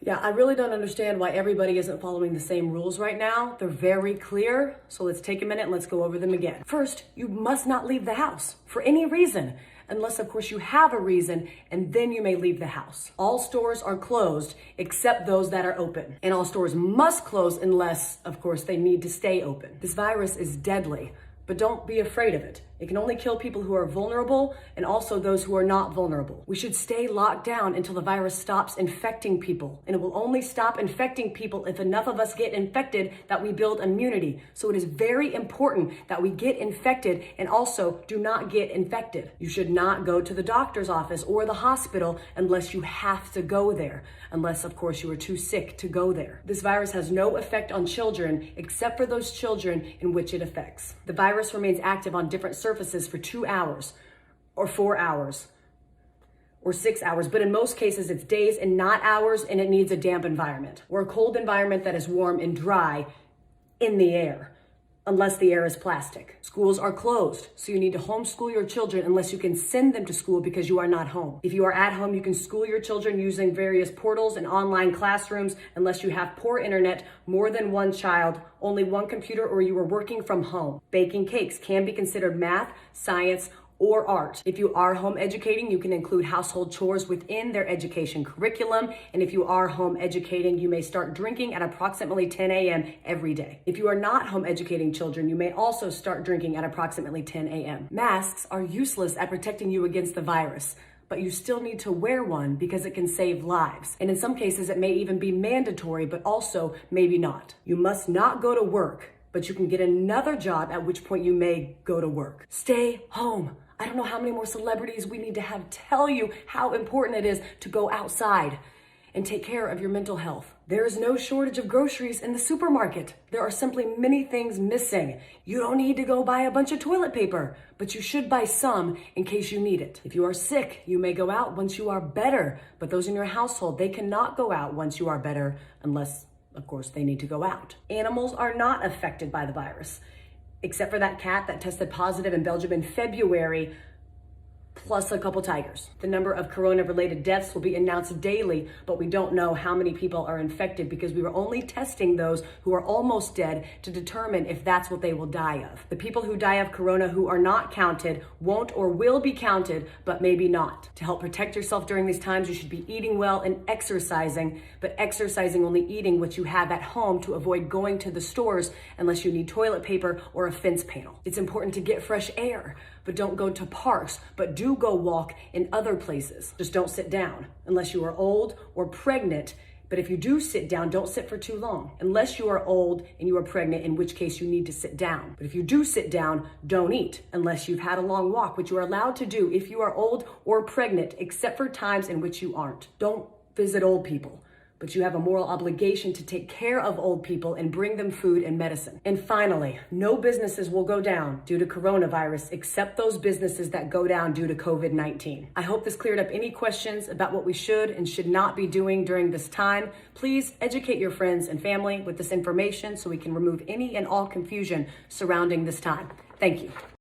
Yeah, I really don't understand why everybody isn't following the same rules right now. They're very clear, so let's take a minute and let's go over them again. First, you must not leave the house for any reason, unless of course you have a reason, and then you may leave the house. All stores are closed except those that are open, and all stores must close unless of course they need to stay open. This virus is deadly, but don't be afraid of it. It can only kill people who are vulnerable and also those who are not vulnerable. We should stay locked down until the virus stops infecting people. And it will only stop infecting people if enough of us get infected that we build immunity. So it is very important that we get infected and also do not get infected. You should not go to the doctor's office or the hospital unless you have to go there. Unless, of course, you are too sick to go there. This virus has no effect on children except for those children in which it affects. The virus remains active on different surfaces for 2 hours or 4 hours or 6 hours, but in most cases it's days and not hours, and it needs a damp environment or a cold environment that is warm and dry in the air, unless the air is plastic. Schools are closed, so you need to homeschool your children unless you can send them to school because you are not home. If you are at home, you can school your children using various portals and online classrooms unless you have poor internet, more than one child, only one computer, or you are working from home. Baking cakes can be considered math, science, or art. If you are home educating, you can include household chores within their education curriculum. And if you are home educating, you may start drinking at approximately 10 a.m. every day. If you are not home educating children, you may also start drinking at approximately 10 a.m. Masks are useless at protecting you against the virus, but you still need to wear one because it can save lives. And in some cases, it may even be mandatory, but also maybe not. You must not go to work, but you can get another job, at which point you may go to work. Stay home. I don't know how many more celebrities we need to have tell you how important it is to go outside and take care of your mental health. There is no shortage of groceries in the supermarket. There are simply many things missing. You don't need to go buy a bunch of toilet paper, but you should buy some in case you need it. If you are sick, you may go out once you are better, but those in your household, they cannot go out once you are better unless, of course, they need to go out. Animals are not affected by the virus, except for that cat that tested positive in Belgium in February, plus a couple tigers. The number of corona-related deaths will be announced daily, but we don't know how many people are infected because we were only testing those who are almost dead to determine if that's what they will die of. The people who die of corona who are not counted won't or will be counted, but maybe not. To help protect yourself during these times, you should be eating well and exercising, but exercising only eating what you have at home to avoid going to the stores unless you need toilet paper or a fence panel. It's important to get fresh air, but don't go to parks, but do go walk in other places. Just don't sit down unless you are old or pregnant. But if you do sit down, don't sit for too long. Unless you are old and you are pregnant, in which case you need to sit down. But if you do sit down, don't eat unless you've had a long walk, which you are allowed to do if you are old or pregnant, except for times in which you aren't. Don't visit old people, but you have a moral obligation to take care of old people and bring them food and medicine. And finally, no businesses will go down due to coronavirus except those businesses that go down due to COVID-19. I hope this cleared up any questions about what we should and should not be doing during this time. Please educate your friends and family with this information so we can remove any and all confusion surrounding this time. Thank you.